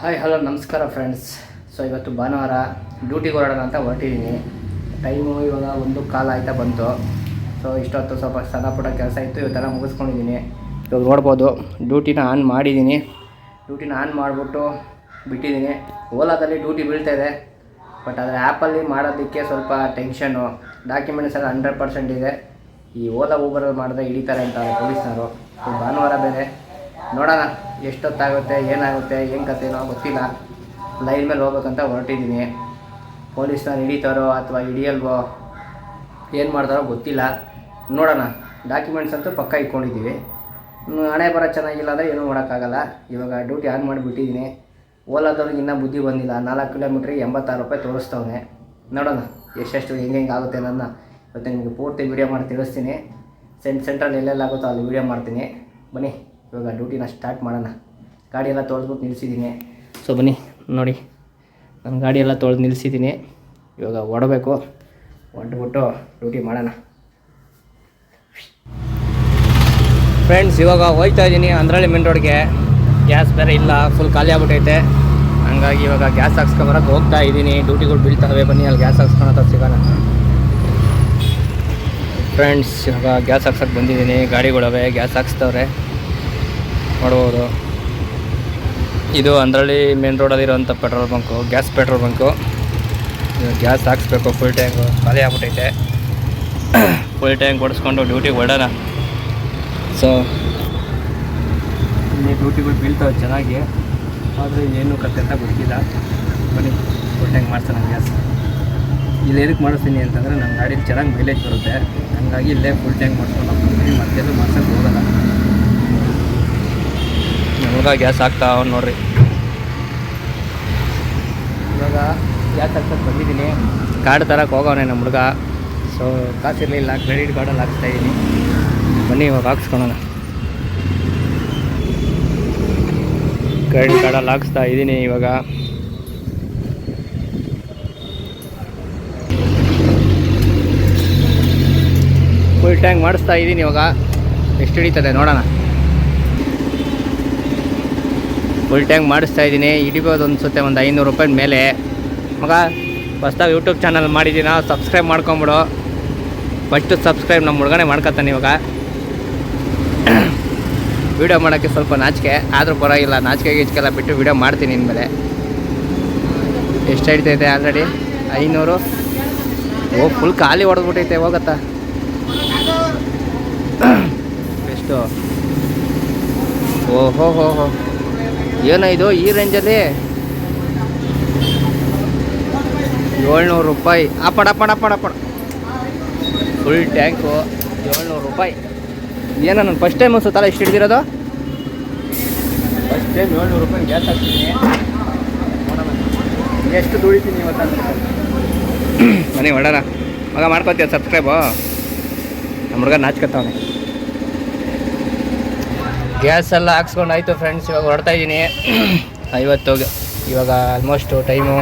Hi hello ನಮಸ್ಕಾರ friends. So ಇವತ್ತು ಭಾನುವಾರ ಡ್ಯೂಟಿಗೆ ಹೊರಡೋಣ ಅಂತ ಹೊರಟಿದ್ದೀನಿ. ಟೈಮು ಇವಾಗ 1:15 ಆಯ್ತಾ ಬಂತು. ಸೊ ಇಷ್ಟೊತ್ತು ಸ್ವಲ್ಪ ಸಣ್ಣ ಪುಟ್ಟ ಕೆಲಸ ಇತ್ತು, ಇವತ್ತೆಲ್ಲ ಮುಗಿಸ್ಕೊಂಡಿದ್ದೀನಿ. ಇವಾಗ ನೋಡ್ಬೋದು ಡ್ಯೂಟಿನ ಆನ್ ಮಾಡಿದ್ದೀನಿ. ಡ್ಯೂಟಿನ ಆನ್ ಮಾಡಿಬಿಟ್ಟು ಬಿಟ್ಟಿದ್ದೀನಿ. ಓಲಾದಲ್ಲಿ ಡ್ಯೂಟಿ ಬೀಳ್ತಾಯಿದೆ, ಬಟ್ ಆದರೆ ಆ್ಯಪಲ್ಲಿ ಮಾಡೋದಕ್ಕೆ ಸ್ವಲ್ಪ ಟೆನ್ಷನು. ಡಾಕ್ಯುಮೆಂಟ್ಸ್ ಎಲ್ಲ 100% ಇದೆ. ಈ ಓಲಾ ಊಬರಲ್ಲಿ ಮಾಡಿದ್ರೆ ಹಿಡಿತಾರೆ ಅಂತ ಪೊಲೀಸ್ನವರು. ಭಾನುವಾರ ಬೇರೆ, ನೋಡೋಣ ಎಷ್ಟೊತ್ತಾಗುತ್ತೆ, ಏನಾಗುತ್ತೆ, ಏನು ಕಥೆನೋ ಗೊತ್ತಿಲ್ಲ. ಲೈನ್ ಮೇಲೆ ಹೋಗ್ಬೇಕಂತ ಹೊರಟಿದ್ದೀನಿ. ಪೊಲೀಸ್ನವ್ರು ಹಿಡಿತಾರೋ ಅಥವಾ ಹಿಡಿಯಲ್ವೋ, ಏನು ಮಾಡ್ತಾರೋ ಗೊತ್ತಿಲ್ಲ. ನೋಡೋಣ. ಡಾಕ್ಯುಮೆಂಟ್ಸ್ ಅಂತೂ ಪಕ್ಕ ಇಟ್ಕೊಂಡಿದ್ದೀವಿ. ಹಣೆ ಬರೋ ಚೆನ್ನಾಗಿಲ್ಲ ಅಂದರೆ ಏನೂ ಮಾಡೋಕ್ಕಾಗಲ್ಲ. ಇವಾಗ ಡ್ಯೂಟಿ ಆನ್ ಮಾಡಿಬಿಟ್ಟಿದ್ದೀನಿ. ಓಲಾದವ್ರಿಗೆ ಇನ್ನೂ ಬುದ್ಧಿ ಬಂದಿಲ್ಲ. 4 ಕಿಲೋಮೀಟ್ರಿಗೆ 86 ರೂಪಾಯಿ ತೋರಿಸ್ತವನೆ. ನೋಡೋಣ ಎಷ್ಟೆಷ್ಟು ಹೆಂಗೆ ಆಗುತ್ತೆ ಅನ್ನೋದನ್ನ ಇವತ್ತು ನಿಮಗೆ ಪೂರ್ತಿ ವೀಡಿಯೋ ಮಾಡಿ ತಿಳಿಸ್ತೀನಿ. ಸೆಂಟ್ರಲ್ಲಿ ಎಲ್ಲೆಲ್ಲಾಗುತ್ತೋ ಅಲ್ಲಿ ವೀಡಿಯೋ ಮಾಡ್ತೀನಿ. ಬನ್ನಿ ಇವಾಗ ಡ್ಯೂಟಿನ ಸ್ಟಾರ್ಟ್ ಮಾಡೋಣ. ಗಾಡಿ ಎಲ್ಲ ತೊಳೆದ್ಬಿಟ್ಟು ನಿಲ್ಲಿಸಿದ್ದೀನಿ. ಸೊ ಬನ್ನಿ ನೋಡಿ, ನನ್ನ ಗಾಡಿ ಎಲ್ಲ ತೊಳೆದು ನಿಲ್ಲಿಸಿದ್ದೀನಿ. ಇವಾಗ ಹೊಡಬೇಕು, ಹೊಂಟ್ಬಿಟ್ಟು ಡ್ಯೂಟಿ ಮಾಡೋಣ. ಫ್ರೆಂಡ್ಸ್, ಇವಾಗ ಹೋಗ್ತಾ ಇದ್ದೀನಿ ಅಂದ್ರಳ್ಳಿ ಮೇನ್ ರೋಡ್ಗೆ. ಗ್ಯಾಸ್ ಬೇರೆ ಇಲ್ಲ, ಫುಲ್ ಖಾಲಿ ಆಗ್ಬಿಟ್ಟೈತೆ. ಹಂಗಾಗಿ ಇವಾಗ ಗ್ಯಾಸ್ ಹಾಕ್ಸ್ಕೊಂಬರಕ್ಕೆ ಹೋಗ್ತಾ ಇದ್ದೀನಿ. ಡ್ಯೂಟಿಗಳು ಬೀಳ್ತಾವೆ, ಬನ್ನಿ ಅಲ್ಲಿ ಗ್ಯಾಸ್ ಹಾಕ್ಸ್ಕೊಳತ್ತ ಸಿಗೋಣ. ಫ್ರೆಂಡ್ಸ್, ಇವಾಗ ಗ್ಯಾಸ್ ಹಾಕ್ಸೋಕ್ಕೆ ಬಂದಿದ್ದೀನಿ. ಗಾಡಿಗಳವೆ ಗ್ಯಾಸ್ ಹಾಕ್ಸ್ತವ್ರೆ, ನೋಡ್ಬೋದು. ಇದು ಅಂದ್ರಳ್ಳಿ ಮೇನ್ ರೋಡಲ್ಲಿರೋಂಥ petrol bunk, petrol bunk. Gas ಹಾಕ್ಸ್ಬೇಕು. ಫುಲ್ ಟ್ಯಾಂಕು ಖಾಲಿ ಆಗ್ಬಿಟ್ಟೈತೆ. ಫುಲ್ ಟ್ಯಾಂಕ್ ಹೊಡಿಸ್ಕೊಂಡು ಡ್ಯೂಟಿಗೆ ಹೊರಡೋಣ. ಸೊ ಇಲ್ಲಿ ಡ್ಯೂಟಿಗಳು ಬೀಳ್ತಾವೆ ಚೆನ್ನಾಗಿ, ಆದರೆ ಏನು ಕತೆ ಅಂತ ಗೊತ್ತಿಲ್ಲ. ಬನ್ನಿ ಫುಲ್ ಟ್ಯಾಂಕ್ ಮಾಡ್ಸೋಣ ಗ್ಯಾಸ್. ಇಲ್ಲಿ ಏನಕ್ಕೆ ಮಾಡಿಸ್ತೀನಿ ಅಂತಂದರೆ ನನ್ನ ಗಾಡೀಲಿ ಚೆನ್ನಾಗಿ ಮೈಲೇಜ್ ಬರುತ್ತೆ. ಹಂಗಾಗಿ ಇಲ್ಲೇ ಫುಲ್ ಟ್ಯಾಂಕ್ ಮಾಡಿಸ್ಕೊಂಡು ಹೋಗ್ತೀನಿ. ಮತ್ತೆಲ್ಲೂ ಮಾಡ್ಸೋಕ್ಕೆ ಹೋಗೋಲ್ಲ. ನಮ್ಗೆ ಗ್ಯಾಸ್ ಹಾಕ್ತಾ ನೋಡ್ರಿ. ಇವಾಗ ಗ್ಯಾಸ್ ಹಾಕ್ಸೋಕ್ಕೆ ಬಂದಿದ್ದೀನಿ. ಕಾರ್ಡ್ ತರಕ್ಕೆ ಹೋಗೋನೆ ನಮ್ಮ ಹುಡುಗ. ಸೊ ಕಾಸಿರಲಿಲ್ಲ, ಕ್ರೆಡಿಟ್ ಕಾರ್ಡಲ್ಲಿ ಹಾಕ್ಸ್ತಾಯಿದ್ದೀನಿ. ಬನ್ನಿ ಇವಾಗ ಹಾಕ್ಸ್ಕೊಳೋಣ. ಕ್ರೆಡಿಟ್ ಕಾರ್ಡಲ್ಲಿ ಹಾಕ್ಸ್ತಾ ಇದ್ದೀನಿ ಇವಾಗ. ಫುಲ್ ಟ್ಯಾಂಕ್ ಮಾಡಿಸ್ತಾ ಇದ್ದೀನಿ ಇವಾಗ. ಎಷ್ಟು ಹಿಡಿತದೆ ನೋಡೋಣ. ಫುಲ್ ಟ್ಯಾಂಕ್ ಮಾಡಿಸ್ತಾ ಇದ್ದೀನಿ. ಹಿಡಿಬೋದು ಅನಿಸುತ್ತೆ ಒಂದು 500 ರೂಪಾಯಿ ಮೇಲೆ. ಮಗ ಹೊಸ್ದಾಗಿ ಯೂಟ್ಯೂಬ್ ಚಾನಲ್ ಮಾಡಿದ್ದೀನ, ಸಬ್ಸ್ಕ್ರೈಬ್ ಮಾಡ್ಕೊಂಬಿಡು. ಫಸ್ಟು ಸಬ್ಸ್ಕ್ರೈಬ್ ನಮ್ಮ ಹುಡುಗನೇ ಮಾಡ್ಕೊತಾನೆ. ಇವಾಗ ವೀಡಿಯೋ ಮಾಡೋಕ್ಕೆ ಸ್ವಲ್ಪ ನಾಚಿಕೆ, ಆದರೂ ಪರವಾಗಿಲ್ಲ. ನಾಚಿಕೆಲ್ಲ ಬಿಟ್ಟು ವೀಡಿಯೋ ಮಾಡ್ತೀನಿ ಇನ್ಮೇಲೆ. ಎಷ್ಟು ಹಿಡಿತೈತೆ ಆಲ್ರೆಡಿ? 500. ಓ, ಫುಲ್ ಖಾಲಿ ಹೊಡೆದ್ಬಿಟ್ಟೈತೆ. ಹೋಗತ್ತಾ ಎಷ್ಟು? ಓಹೋ ಹೋ ಹೋ, ಏನೋ ಇದು ಈ ರೇಂಜಲ್ಲಿ 700 ರೂಪಾಯಿ. ಅಪ್ಪಡ ಫುಲ್ ಟ್ಯಾಂಕು 700 ರೂಪಾಯಿ. ಏನೋ ನಾನು ಫಸ್ಟ್ ಟೈಮ್ ಅನ್ಸುತ್ತಲ್ಲ ಇಷ್ಟು ಹಿಡಿದಿರೋದು. ಫಸ್ಟ್ ಟೈಮ್ 700 ರೂಪಾಯಿ ಗ್ಯಾಸ್ ಹಾಕ್ತೀನಿ. ನೋಡೋಣ ಎಷ್ಟು ದುಡಿತೀನಿ ಇವತ್ತು. ಮನೆ ಹೊಡೋಣ. ಮಗ ಮಾಡ್ಕೊತೀಯ ಸಬ್ಸ್ಕ್ರೈಬು? ನಮ್ಮ ಹುಡುಗ ನಾಚ್ಕೊತಾವನೆ. ಗ್ಯಾಸ್ ಎಲ್ಲ ಹಾಕ್ಸ್ಕೊಂಡು ಆಯಿತು ಫ್ರೆಂಡ್ಸ್. ಇವಾಗ ಹೊರಡ್ತಾಯಿದ್ದೀನಿ. 50 ಇವಾಗ ಆಲ್ಮೋಸ್ಟು ಟೈಮು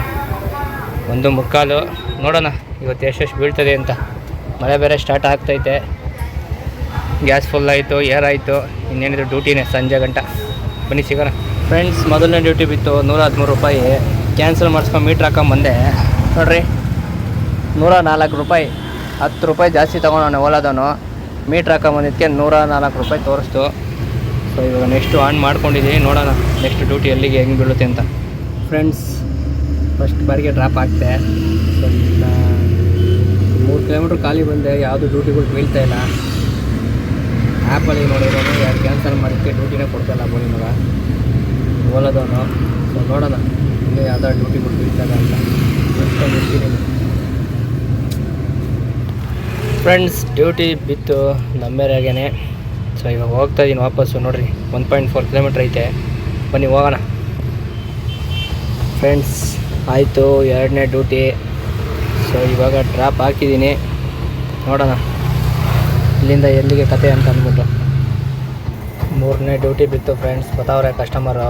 1:45. ನೋಡೋಣ ಇವತ್ತು ಎಷ್ಟೆಷ್ಟು ಬೀಳ್ತದೆ ಅಂತ. ಮಳೆ ಬೇರೆ ಸ್ಟಾರ್ಟ್ ಆಗ್ತೈತೆ. ಗ್ಯಾಸ್ ಫುಲ್ ಆಯಿತು, ಏರ್ ಆಯಿತು. ಇನ್ನೇನಿದ್ರು ಡ್ಯೂಟಿನೇ ಸಂಜೆ ಗಂಟ. ಬನ್ನಿ ಸಿಗೋಣ. ಫ್ರೆಂಡ್ಸ್, ಮೊದಲನೇ ಡ್ಯೂಟಿ ಬಿತ್ತು 113 ರೂಪಾಯಿ. ಕ್ಯಾನ್ಸಲ್ ಮಾಡಿಸ್ಕೊಂಡು ಮೀಟ್ರ್ ಹಾಕೊಂಬಂದೆ. ನೋಡಿರಿ 104 ರೂಪಾಯಿ. 10 ರೂಪಾಯಿ ಜಾಸ್ತಿ ತೊಗೊಂಡವನೆ ಓಲಾದವನು. ಮೀಟ್ರ್ ಹಾಕೊಂಬಂದಿದ್ದಕ್ಕೆ 104 ರೂಪಾಯಿ ತೋರಿಸ್ತು. ಸೊ ಇವಾಗ ನೆಕ್ಸ್ಟು ಆನ್ ಮಾಡ್ಕೊಂಡಿದ್ದೀನಿ. ನೋಡೋಣ ನೆಕ್ಸ್ಟ್ ಡ್ಯೂಟಿ ಎಲ್ಲಿಗೆ ಹೆಂಗೆ ಬೀಳುತ್ತೆ ಅಂತ. ಫ್ರೆಂಡ್ಸ್, ಫಸ್ಟ್ ಬಾರಿಗೆ ಡ್ರಾಪ್ ಆಗ್ತೆ. ಸೊ ಇನ್ನು 3 ಕಿಲೋಮೀಟ್ರ್ ಖಾಲಿ ಬಂದೆ. ಯಾವುದು ಡ್ಯೂಟಿಗಳು ಬೀಳ್ತಾಯಿಲ್ಲ. ಆ್ಯಪಲ್ಲಿ ನೋಡಿರೋನು ಯಾರು ಕ್ಯಾನ್ಸಲ್ ಮಾಡೋಕ್ಕೆ ಡ್ಯೂಟಿನೇ ಕೊಡ್ತಾಯಿಲ್ಲ ಬೋನಿ ಮಗ ಓಲಾದವನು. ಸೊ ನೋಡೋಣ ಇನ್ನೂ ಯಾವ್ದಾದ್ರು ಡ್ಯೂಟಿಗಳು ಬೀಳ್ತಾಯಿಲ್ಲ ಅಂತ ಇರ್ತೀನಿ. ಫ್ರೆಂಡ್ಸ್, ಡ್ಯೂಟಿ ಬಿತ್ತು ನಮ್ಮೇರಾಗೇ. ಸೊ ಇವಾಗ ಹೋಗ್ತಾಯಿದ್ದೀನಿ ವಾಪಸ್ಸು. ನೋಡಿರಿ 1.4 ಕಿಲೋಮೀಟ್ರ್ ಐತೆ. ಬನ್ನಿ ಹೋಗೋಣ. ಫ್ರೆಂಡ್ಸ್, ಆಯಿತು 2ನೇ ಡ್ಯೂಟಿ. ಸೊ ಇವಾಗ ಡ್ರಾಪ್ ಹಾಕಿದ್ದೀನಿ. ನೋಡೋಣ ಇಲ್ಲಿಂದ ಎಲ್ಲಿಗೆ ಕತೆ ಅಂತ ಅಂದ್ಬಿಟ್ಟು. 3ನೇ ಡ್ಯೂಟಿ ಬಿತ್ತು ಫ್ರೆಂಡ್ಸ್. ಬತ್ತಾವ್ರೆ ಕಸ್ಟಮರು,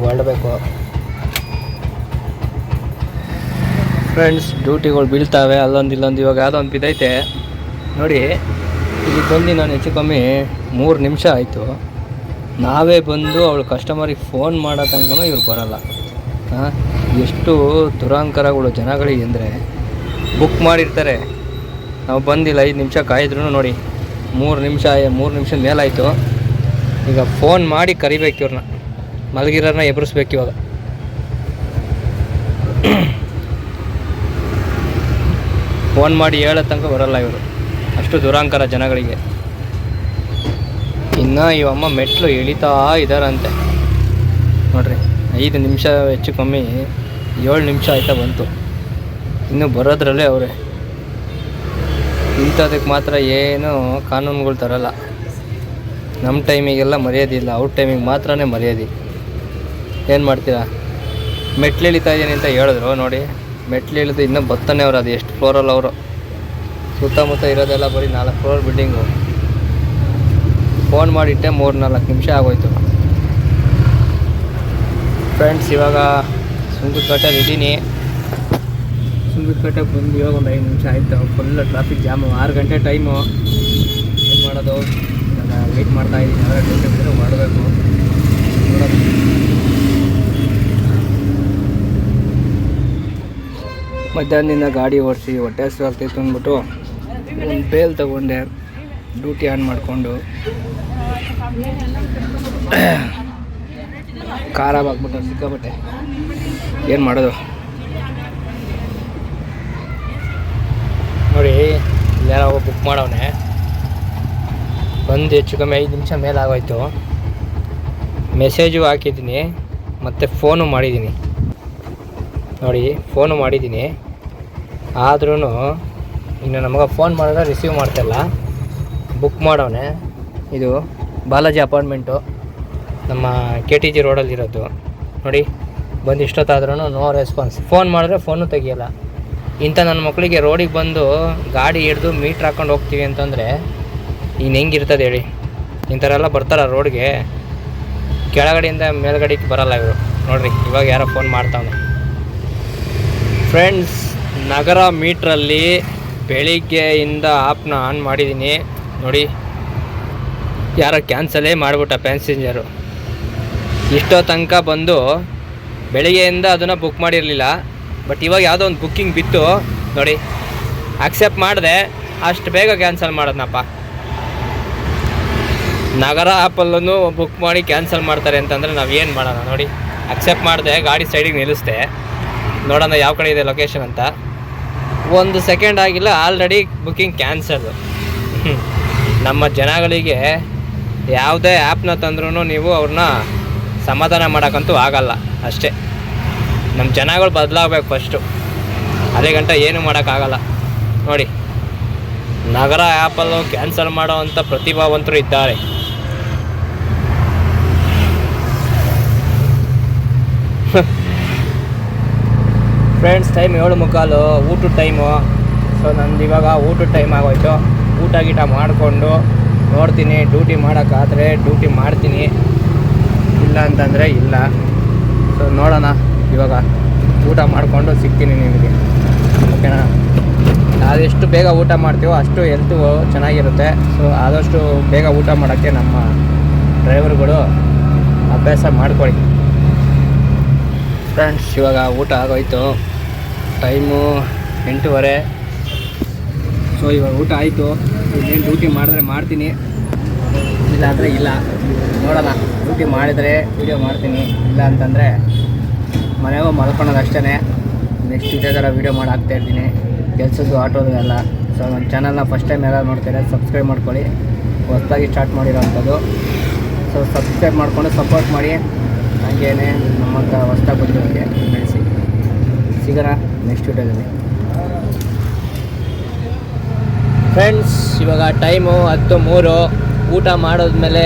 ಹೊರಡಬೇಕು. ಫ್ರೆಂಡ್ಸ್, ಡ್ಯೂಟಿಗಳು ಬೀಳ್ತಾವೆ ಅಲ್ಲೊಂದು ಇಲ್ಲೊಂದು. ಇವಾಗ ಯಾವುದೋ ಒಂದು ಬಿದ್ದೈತೆ ನೋಡಿ. ಇಲ್ಲಿ ಬಂದು ನಾನು ಹೆಚ್ಚು ಕಮ್ಮಿ 3 ನಿಮಿಷ ಆಯಿತು. ನಾವೇ ಬಂದು ಅವಳು ಕಸ್ಟಮರಿಗೆ ಫೋನ್ ಮಾಡೋ ತನಕ ಇವ್ರು ಬರೋಲ್ಲ. ಎಷ್ಟು ದುರಂಕಾರಗಳು ಜನಗಳಿಗೆ ಅಂದರೆ, ಬುಕ್ ಮಾಡಿರ್ತಾರೆ, ನಾವು ಬಂದಿಲ್ಲ 5 ನಿಮಿಷ ಕಾಯಿದ್ರು ನೋಡಿ 3 ನಿಮಿಷ ಮೇಲಾಯಿತು. ಈಗ ಫೋನ್ ಮಾಡಿ ಕರಿಬೇಕು ಇವ್ರನ್ನ, ಮಲಗಿರೋರನ್ನ ಎಬ್ಬರಿಸ್ಬೇಕು ಇವಾಗ. ಫೋನ್ ಮಾಡಿ ಹೇಳೋ ತನಕ ಬರೋಲ್ಲ ಇವರು, ಅಷ್ಟು ದುರಂಕಾರ ಜನಗಳಿಗೆ. ಇನ್ನು ಇವಮ್ಮ ಮೆಟ್ಲು ಇಳಿತಾ ಇದ್ದಾರಂತೆ ನೋಡ್ರಿ. 5 ನಿಮಿಷ ಹೆಚ್ಚು ಕಮ್ಮಿ 7 ನಿಮಿಷ ಆಯ್ತಾ ಬಂತು, ಇನ್ನೂ ಬರೋದ್ರಲ್ಲೇ ಅವರೇ. ಇಂಥದಕ್ಕೆ ಮಾತ್ರ ಏನು ಕಾನೂನುಗಳು ತರಲ್ಲ. ನಮ್ಮ ಟೈಮಿಗೆಲ್ಲ ಮರ್ಯಾದಿಲ್ಲ, ಅವ್ರ ಟೈಮಿಗೆ ಮಾತ್ರನೇ ಮರ್ಯಾದೆ. ಏನು ಮಾಡ್ತೀರಾ? ಮೆಟ್ಲು ಇಳಿತಾ ಇದ್ದೀನಿ ಅಂತ ಹೇಳಿದ್ರು ನೋಡಿ, ಮೆಟ್ಲು ಇಳಿದು ಇನ್ನೂ ಬರ್ತಾನೆ ಅವರು. ಅದು ಎಷ್ಟು ಫ್ಲೋರಲ್ಲಿ ಅವರು, ಸುತ್ತಮುತ್ತ ಇರೋದೆಲ್ಲ ಬರೀ 4 ಫ್ಲೋರ್ ಬಿಲ್ಡಿಂಗು. ಫೋನ್ ಮಾಡಿಟ್ಟೆ 3-4 ನಿಮಿಷ ಆಗೋಯ್ತು. ಫ್ರೆಂಡ್ಸ್, ಇವಾಗ ಸುಂಕದಕಟ್ಟೆಯಲ್ಲಿ ಇದ್ದೀನಿ. ಸುಂಕದಕಟ್ಟೆಗೆ ಬಂದು ಇವಾಗ ಒಂದು 5 ನಿಮಿಷ ಆಯಿತು. ಫುಲ್ ಟ್ರಾಫಿಕ್ ಜಾಮು, 6 ಗಂಟೆ ಟೈಮು. ಏನು ಮಾಡೋದು? ವೆಯ್ಟ್ ಮಾಡ್ತಾಯಿದ್ದೀನಿ, ಅವರೇ ಡ್ಯೂಟಿ ಮಾಡಬೇಕು. ಮಧ್ಯಾಹ್ನದಿಂದ ಗಾಡಿ ಓಡಿಸಿ ಹೊಟ್ಟೆ ಹಸಿವಾಗ್ತಿತ್ತು ಅಂದ್ಬಿಟ್ಟು ಒಂದು ಬೇಲ್ ತೊಗೊಂಡೆ, ಡ್ಯೂಟಿ ಆನ್ ಮಾಡಿಕೊಂಡು ಖಾರ ಹಾಕ್ಬಿಟ್ಟು ಸಿಕ್ಕಾಬಟ್ಟೆ. ಏನು ಮಾಡೋದು ನೋಡಿ. ಯಾರೋ ಬುಕ್ ಮಾಡವನೆ, ಬಂದು ಹೆಚ್ಚು ಕಮ್ಮಿ 5 ನಿಮಿಷ ಮೇಲೆ ಆಗೋಯ್ತು. ಮೆಸೇಜು ಹಾಕಿದ್ದೀನಿ, ಮತ್ತು ಫೋನು ಮಾಡಿದ್ದೀನಿ ನೋಡಿ. ಫೋನು ಮಾಡಿದ್ದೀನಿ, ಆದ್ರೂ ಇನ್ನು ನಮಗೆ ಫೋನ್ ಮಾಡಿದ್ರೆ ರಿಸೀವ್ ಮಾಡ್ತಾಯಿಲ್ಲ. ಬುಕ್ ಮಾಡವನೆ. ಇದು ಬಾಲಾಜಿ ಅಪಾರ್ಟ್ಮೆಂಟು, ನಮ್ಮ KTG ರೋಡಲ್ಲಿರೋದು ನೋಡಿ. ಬಂದು ಇಷ್ಟೊತ್ತಾದ್ರೂ ನೋ ರೆಸ್ಪಾನ್ಸ್. ಫೋನ್ ಮಾಡಿದ್ರೆ ಫೋನು ತೆಗಿಯಲ್ಲ. ಇಂಥ ನನ್ನ ಮಕ್ಕಳಿಗೆ ರೋಡಿಗೆ ಬಂದು ಗಾಡಿ ಹಿಡ್ದು ಮೀಟ್ರ್ ಹಾಕ್ಕೊಂಡು ಹೋಗ್ತೀವಿ ಅಂತಂದರೆ ಇನ್ನು ಹೆಂಗಿರ್ತದೆ ಹೇಳಿ? ಇಂಥರ ಎಲ್ಲ ಬರ್ತಾರ ರೋಡ್ಗೆ? ಕೆಳಗಡೆಯಿಂದ ಮೇಲ್ಗಡೆಗೆ ಬರಲ್ಲ ಇವರು ನೋಡಿರಿ. ಇವಾಗ ಯಾರೋ ಫೋನ್ ಮಾಡ್ತಾವೆ. ಫ್ರೆಂಡ್ಸ್, ನಗರ ಮೀಟ್ರಲ್ಲಿ ಬೆಳಿಗ್ಗೆಯಿಂದ ಆ್ಯಪ್ನ ಆನ್ ಮಾಡಿದ್ದೀನಿ ನೋಡಿ. ಯಾರೋ ಕ್ಯಾನ್ಸಲೇ ಮಾಡಿಬಿಟ್ಟ ಪ್ಯಾಸೆಂಜರು. ಇಷ್ಟೋ ತನಕ ಬಂದು ಬೆಳಿಗ್ಗೆಯಿಂದ ಅದನ್ನು ಬುಕ್ ಮಾಡಿರಲಿಲ್ಲ. ಬಟ್ ಇವಾಗ ಯಾವುದೋ ಒಂದು ಬುಕ್ಕಿಂಗ್ ಬಿತ್ತು ನೋಡಿ, ಅಕ್ಸೆಪ್ಟ್ ಮಾಡಿದೆ. ಅಷ್ಟು ಬೇಗ ಕ್ಯಾನ್ಸಲ್ ಮಾಡೋದನಪ್ಪ. ನಗರ ಆ್ಯಪಲ್ಲೂ ಬುಕ್ ಮಾಡಿ ಕ್ಯಾನ್ಸಲ್ ಮಾಡ್ತಾರೆ ಅಂತಂದರೆ ನಾವು ಏನು ಮಾಡೋಣ ನೋಡಿ. ಅಕ್ಸೆಪ್ಟ್ ಮಾಡಿದೆ, ಗಾಡಿ ಸೈಡಿಗೆ ನಿಲ್ಲಿಸ್ದೆ, ನೋಡೋಣ ಯಾವ ಕಡೆ ಇದೆ ಲೊಕೇಶನ್ ಅಂತ. 1 ಸೆಕೆಂಡ್ ಆಗಿಲ್ಲ, ಆಲ್ರೆಡಿ ಬುಕ್ಕಿಂಗ್ ಕ್ಯಾನ್ಸಲ್. ನಮ್ಮ ಜನಗಳಿಗೆ ಯಾವುದೇ ಆ್ಯಪ್ನ ತಂದ್ರೂ ನೀವು ಅವ್ರನ್ನ ಸಮಾಧಾನ ಮಾಡೋಕ್ಕಂತೂ ಆಗಲ್ಲ ಅಷ್ಟೇ. ನಮ್ಮ ಜನಗಳು ಬದಲಾಗಬೇಕು ಫಸ್ಟು, ಅದೇ ಗಂಟ ಏನೂ ಮಾಡೋಕ್ಕಾಗಲ್ಲ ನೋಡಿ. ನಗರ ಆ್ಯಪಲ್ಲೂ ಕ್ಯಾನ್ಸಲ್ ಮಾಡೋ ಅಂಥ ಪ್ರತಿಭಾವಂತರು ಇದ್ದಾರೆ. ಫ್ರೆಂಡ್ಸ್, ಟೈಮ್ 7:15, ಊಟದ ಟೈಮು. ಸೊ ನಂದು ಇವಾಗ ಊಟದ ಟೈಮ್ ಆಗೋಯ್ತು. ಊಟ ಗೀಟ ಮಾಡಿಕೊಂಡು ನೋಡ್ತೀನಿ, ಡ್ಯೂಟಿ ಮಾಡೋಕ್ಕಾದರೆ ಡ್ಯೂಟಿ ಮಾಡ್ತೀನಿ, ಇಲ್ಲ ಅಂತಂದರೆ ಇಲ್ಲ. ಸೊ ನೋಡೋಣ, ಇವಾಗ ಊಟ ಮಾಡಿಕೊಂಡು ಸಿಗ್ತೀನಿ ನಿಮಗೆ, ಓಕೆನಾ? ಆದಷ್ಟು ಬೇಗ ಊಟ ಮಾಡ್ತೀವೋ ಅಷ್ಟು ಹೆಲ್ತು ಚೆನ್ನಾಗಿರುತ್ತೆ. ಸೊ ಆದಷ್ಟು ಬೇಗ ಊಟ ಮಾಡೋಕ್ಕೆ ನಮ್ಮ ಡ್ರೈವರ್ಗಳು ಅಭ್ಯಾಸ ಮಾಡ್ಕೊಳ್ಳಿ. ಫ್ರೆಂಡ್ಸ್, ಇವಾಗ ಊಟ ಆಗೋಯ್ತು. ಟೈಮು 8:15. ಸೊ ಇವಾಗ ಊಟ ಆಯಿತು. ಇನ್ನೇನು ಡ್ಯೂಟಿ ಮಾಡಿದ್ರೆ ಮಾಡ್ತೀನಿ, ಇಲ್ಲ ಅಂದರೆ ಇಲ್ಲ. ನೋಡೋಣ, ಡ್ಯೂಟಿ ಮಾಡಿದರೆ ವೀಡಿಯೋ ಮಾಡ್ತೀನಿ, ಇಲ್ಲ ಅಂತಂದರೆ ಮನೆಗೂ ಮಲ್ಕೊಳೋದು ಅಷ್ಟೇ. ನೆಕ್ಸ್ಟ್ ಇದೇ ಥರ ವೀಡಿಯೋ ಮಾಡಿ ಹಾಕ್ತಾಯಿರ್ತೀನಿ, ಕೆಲಸದ್ದು ಆಟೋದು ಎಲ್ಲ. ಸೊ ನನ್ನ ಚಾನಲ್ನ ಫಸ್ಟ್ ಟೈಮ್ ಎಲ್ಲ ನೋಡ್ತಾರೆ, ಸಬ್ಸ್ಕ್ರೈಬ್ ಮಾಡ್ಕೊಳ್ಳಿ. ಹೊಸದಾಗಿ ಸ್ಟಾರ್ಟ್ ಮಾಡಿರೋ ಅಂಥದ್ದು. ಸೊ ಸಬ್ಸ್ಕ್ರೈಬ್ ಮಾಡಿಕೊಂಡು ಸಪೋರ್ಟ್ ಮಾಡಿ. ಹಾಗೇನೆ ನಮ್ಮಂಥ ಹೊಸದಾಗಿ ಬಂದಿರೋಕ್ಕೆ ಬೆಳೆಸಿ. ಸಿಗೋಣ ನೆಕ್ಸ್ಟ್ ವೀಡಿಯೋದಲ್ಲಿ. ಫ್ರೆಂಡ್ಸ್, ಇವಾಗ ಟೈಮು 10:03. ಊಟ ಮಾಡೋದ್ಮೇಲೆ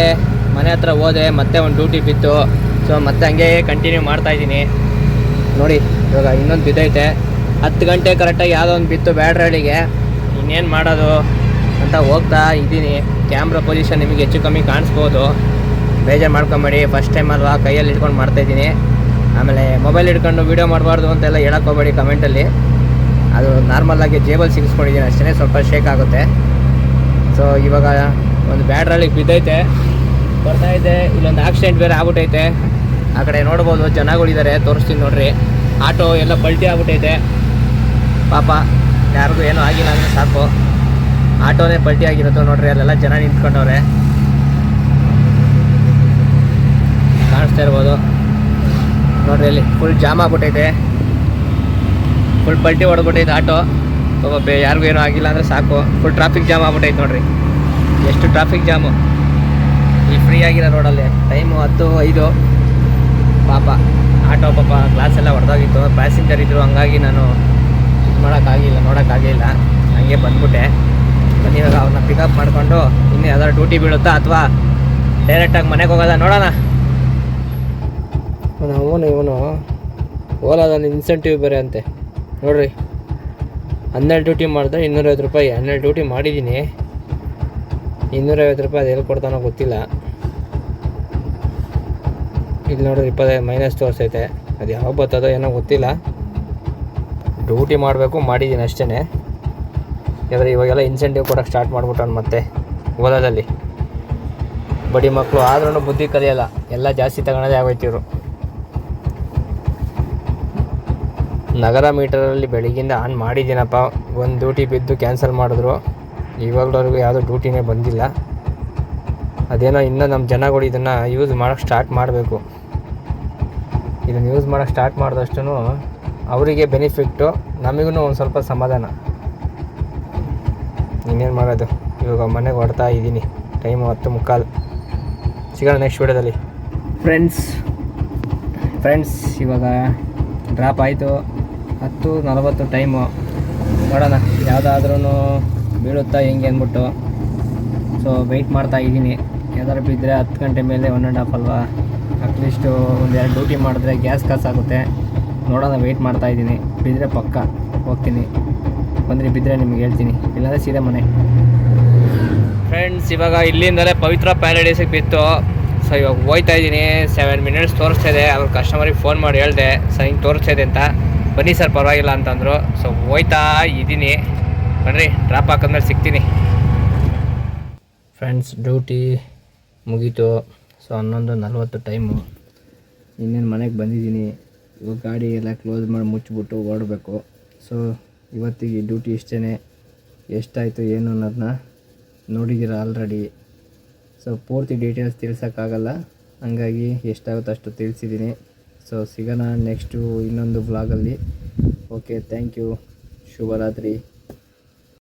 ಮನೆ ಹತ್ರ ಹೋದೆ, ಮತ್ತೆ ಒಂದು ಡ್ಯೂಟಿ ಬಿತ್ತು. ಸೊ ಮತ್ತೆ ಹಂಗೆ ಕಂಟಿನ್ಯೂ ಮಾಡ್ತಾಯಿದ್ದೀನಿ ನೋಡಿ. ಇವಾಗ ಇನ್ನೊಂದು ಬಿದ್ದೈತೆ. 10 ಗಂಟೆ ಕರೆಕ್ಟಾಗಿ ಯಾವುದೋ ಒಂದು ಬಿತ್ತು ಬ್ಯಾಡ್ರಳ್ಳಿಗೆ. ಇನ್ನೇನು ಮಾಡೋದು ಅಂತ ಹೋಗ್ತಾ ಇದ್ದೀನಿ. ಕ್ಯಾಮ್ರಾ ಪೊಸಿಷನ್ ನಿಮಗೆ ಹೆಚ್ಚು ಕಮ್ಮಿ ಕಾಣಿಸ್ಬೋದು, ಬೇಜಾರು ಮಾಡ್ಕೊಂಬೇಡಿ. ಫಸ್ಟ್ ಟೈಮ್ ಅಲ್ವಾ, ಕೈಯಲ್ಲಿ ಹಿಡ್ಕೊಂಡು ಮಾಡ್ತಾಯಿದ್ದೀನಿ. ಆಮೇಲೆ ಮೊಬೈಲ್ ಹಿಡ್ಕೊಂಡು ವೀಡಿಯೋ ಮಾಡಬಾರ್ದು ಅಂತೆಲ್ಲ ಹೇಳೋಕ್ಕೋಗ್ಬೇಡಿ ಕಮೆಂಟಲ್ಲಿ. ಅದು ನಾರ್ಮಲಾಗಿ ಜೇಬಲ್ಲಿ ಸಿಗಿಸ್ಕೊಂಡಿದ್ದೀನಿ ಅಷ್ಟೇ, ಸ್ವಲ್ಪ ಶೇಕ್ ಆಗುತ್ತೆ. ಸೊ ಇವಾಗ ಒಂದು ಬ್ಯಾಡ್ರಳ್ಳಿಗೆ ಬಿದ್ದೈತೆ. ಬರ್ತಾ ಇದ್ದೆ, ಇಲ್ಲೊಂದು ಆಕ್ಸಿಡೆಂಟ್ ಬೇರೆ ಆಗ್ಬಿಟ್ಟೈತೆ. ಆ ಕಡೆ ನೋಡ್ಬೋದು ಜನಗಳಿದ್ದಾರೆ, ತೋರಿಸ್ತೀನಿ ನೋಡ್ರಿ. ಆಟೋ ಎಲ್ಲ ಪಲ್ಟಿ ಆಗ್ಬಿಟ್ಟೈತೆ. ಪಾಪ ಯಾರಿಗೂ ಏನೂ ಆಗಿಲ್ಲ ಅಂದರೆ ಸಾಕು. ಆಟೋನೇ ಪಲ್ಟಿ ಆಗಿರುತ್ತೆ ನೋಡ್ರಿ, ಅಲ್ಲೆಲ್ಲ ಜನ ನಿಂತ್ಕೊಂಡವ್ರೆ, ಕಾಣಿಸ್ತಾ ಇರ್ಬೋದು ನೋಡ್ರಿ. ಅಲ್ಲಿ ಫುಲ್ ಜಾಮ್ ಆಗ್ಬಿಟ್ಟೈತೆ, ಫುಲ್ ಪಲ್ಟಿ ಹೊಡೆದ್ಬಿಟ್ಟೈತೆ ಆಟೋ. ಪಾಪ ಯಾರಿಗೂ ಏನೂ ಆಗಿಲ್ಲ ಅಂದರೆ ಸಾಕು. ಫುಲ್ ಟ್ರಾಫಿಕ್ ಜಾಮ್ ಆಗ್ಬಿಟ್ಟೈತೆ ನೋಡ್ರಿ. ಎಷ್ಟು ಟ್ರಾಫಿಕ್ ಜಾಮು ಈ ಫ್ರೀ ಆಗಿರೋ ರೋಡಲ್ಲಿ. ಟೈಮು 10:05. ಪಾಪ ಆಟೋ ಪಾಪ ಗ್ಲಾಸ್ ಎಲ್ಲ ಹೊಡೆದೋಗಿತ್ತು, ಪ್ಯಾಸೆಂಜರ್ ಇದ್ದರು, ಹಂಗಾಗಿ ನಾನು ಇದು ಮಾಡೋಕ್ಕಾಗಿಲ್ಲ, ನೋಡೋಕ್ಕಾಗಿಲ್ಲ, ಹಂಗೆ ಬಂದ್ಬಿಟ್ಟೆ. ಇವಾಗ ಅವ್ರನ್ನ ಪಿಕಪ್ ಮಾಡಿಕೊಂಡು ಇನ್ನೂ ಯಾವ್ದಾದ್ರು ಡ್ಯೂಟಿ ಬೀಳುತ್ತಾ ಅಥವಾ ಡೈರೆಕ್ಟಾಗಿ ಮನೆಗೆ ಹೋಗೋದ ನೋಡೋಣ. ಇವನು ಓಲಾದಲ್ಲಿ ಇನ್ಸೆಂಟಿವ್ ಬೇರೆ ಅಂತೆ ನೋಡ್ರಿ. 12 ಡ್ಯೂಟಿ ಮಾಡಿದ್ರೆ 250 ರೂಪಾಯಿ. 12 ಡ್ಯೂಟಿ ಮಾಡಿದ್ದೀನಿ, 250 ರೂಪಾಯಿ. ಅದು ಎಲ್ಲಿ ಕೊಡ್ತಾನೋ ಗೊತ್ತಿಲ್ಲ. ಇಲ್ಲಿ ನೋಡ್ರಿ 25 ಮೈನಸ್ ತೋರಿಸೈತೆ. ಅದು ಯಾವಾಗ ಬರ್ತದೋ ಏನೋ ಗೊತ್ತಿಲ್ಲ. ಡ್ಯೂಟಿ ಮಾಡಬೇಕು, ಮಾಡಿದ್ದೀನಿ ಅಷ್ಟೇ. ಯಾಕಂದರೆ ಇವಾಗೆಲ್ಲ ಇನ್ಸೆಂಟಿವ್ ಕೊಡೋಕ್ಕೆ ಸ್ಟಾರ್ಟ್ ಮಾಡಿಬಿಟ್ಟವ್ನು ಮತ್ತೆ ಓಲಾದಲ್ಲಿ. ಬಡಿ ಮಕ್ಕಳು ಆದ್ರೂ ಬುದ್ಧಿ ಕಲಿಯಲ್ಲ, ಎಲ್ಲ ಜಾಸ್ತಿ ತಗೊಳೋದೇ ಆಗೋಯ್ತು ಇವರು. ನಗರ ಮೀಟರಲ್ಲಿ ಬೆಳಗ್ಗಿಂದ ಆನ್ ಮಾಡಿದ್ದೀನಪ್ಪ, ಒಂದು ಡ್ಯೂಟಿ ಬಿದ್ದು ಕ್ಯಾನ್ಸಲ್ ಮಾಡಿದ್ರು. ಇವಾಗಲವರೆಗೂ ಯಾವುದೂ ಡ್ಯೂಟಿನೇ ಬಂದಿಲ್ಲ. ಅದೇನೋ ಇನ್ನೂ ನಮ್ಮ ಜನಗಳು ಇದನ್ನು ಯೂಸ್ ಮಾಡೋಕ್ಕೆ ಸ್ಟಾರ್ಟ್ ಮಾಡಬೇಕು. ಇದನ್ನು ಯೂಸ್ ಮಾಡೋಕ್ಕೆ ಸ್ಟಾರ್ಟ್ ಮಾಡಿದಷ್ಟು ಅವರಿಗೆ ಬೆನಿಫಿಟ್ಟು, ನಮಗೂ ಒಂದು ಸ್ವಲ್ಪ ಸಮಾಧಾನ. ಇನ್ನೇನು ಮಾಡೋದು. ಇವಾಗ ಮನೆಗೆ ಹೊಡ್ತಾ ಇದ್ದೀನಿ. ಟೈಮು 10:15. ಸಿಗೋಣ ನೆಕ್ಸ್ಟ್ ವೀಡಿಯೋದಲ್ಲಿ. ಫ್ರೆಂಡ್ಸ್ ಇವಾಗ ಡ್ರಾಪ್ ಆಯಿತು. 10:40 ಟೈಮು. ನೋಡೋಣ ಯಾವುದಾದ್ರೂ ಬೀಳುತ್ತಾ ಹೆಂಗೆ ಅಂದ್ಬಿಟ್ಟು. ಸೊ ವೆಯ್ಟ್ ಮಾಡ್ತಾ ಇದ್ದೀನಿ. ಯಾವ್ದಾದ್ರು ಬಿದ್ದರೆ 10 ಗಂಟೆ ಮೇಲೆ 1.5 ಅಲ್ವಾ, ಅಟ್ಲೀಸ್ಟು ಒಂದು 2 ಡ್ಯೂಟಿ ಮಾಡಿದ್ರೆ ಗ್ಯಾಸ್ ಕಾಸಾಗುತ್ತೆ. ನೋಡೋಣ, ವೆಯ್ಟ್ ಮಾಡ್ತಾ ಇದ್ದೀನಿ. ಬಿದ್ದರೆ ಪಕ್ಕ ಹೋಗ್ತೀನಿ. ಬಂದರೆ ಬಿದ್ದರೆ ನಿಮ್ಗೆ ಹೇಳ್ತೀನಿ, ಇಲ್ಲಾಂದರೆ ಸೀದಾ ಮನೆ. ಫ್ರೆಂಡ್ಸ್ ಇವಾಗ ಇಲ್ಲಿಂದಲೇ ಪವಿತ್ರ ಪ್ಯಾರಡೈಸಿಗೆ ಬಿತ್ತು. ಸೊ ಇವಾಗ ಹೋಗ್ತಾ ಇದ್ದೀನಿ. 7 ಮಿನಿಟ್ಸ್ ತೋರಿಸ್ತಾ ಇದೆ. ಅವ್ರ ಕಸ್ಟಮರಿಗೆ ಫೋನ್ ಮಾಡಿ ಹೇಳಿದೆ, ಸರ್ ಹಿಂಗೆ ತೋರಿಸ್ತಾ ಇದೆ ಅಂತ. ಬನ್ನಿ ಸರ್ ಪರವಾಗಿಲ್ಲ ಅಂತಂದರು. ಸೊ ಹೋಯ್ತಾ ಇದ್ದೀನಿ, ಬನ್ನಿರಿ ಡ್ರಾಪ್ ಹಾಕಿದ್ಮೇಲೆ ಸಿಗ್ತೀನಿ. ಫ್ರೆಂಡ್ಸ್ ಡ್ಯೂಟಿ ಮುಗೀತು. So 11:40 time. ಇನ್ನೇನು ಮನೆಗೆ ಬಂದಿದ್ದೀನಿ. ಇವಾಗ ಗಾಡಿ ಎಲ್ಲ ಕ್ಲೋಸ್ ಮಾಡಿ ಮುಚ್ಚಿಬಿಟ್ಟು ಓಡಬೇಕು. ಸೊ ಇವತ್ತಿಗೆ ಡ್ಯೂಟಿ ಇಷ್ಟೇ. ಎಷ್ಟಾಯಿತು ಏನು ಅನ್ನೋದನ್ನ ನೋಡಿದ್ದೀರ ಆಲ್ರೆಡಿ. ಸೊ ಪೂರ್ತಿ ಡೀಟೇಲ್ಸ್ ತಿಳಿಸೋಕ್ಕಾಗಲ್ಲ, ಹಂಗಾಗಿ ಎಷ್ಟಾಗುತ್ತೋ ಅಷ್ಟು ತಿಳಿಸಿದ್ದೀನಿ. ಸೊ ಸಿಗೋಣ ನೆಕ್ಸ್ಟು ಇನ್ನೊಂದು ವ್ಲಾಗಲ್ಲಿ. Okay, thank you. ಶುಭರಾತ್ರಿ.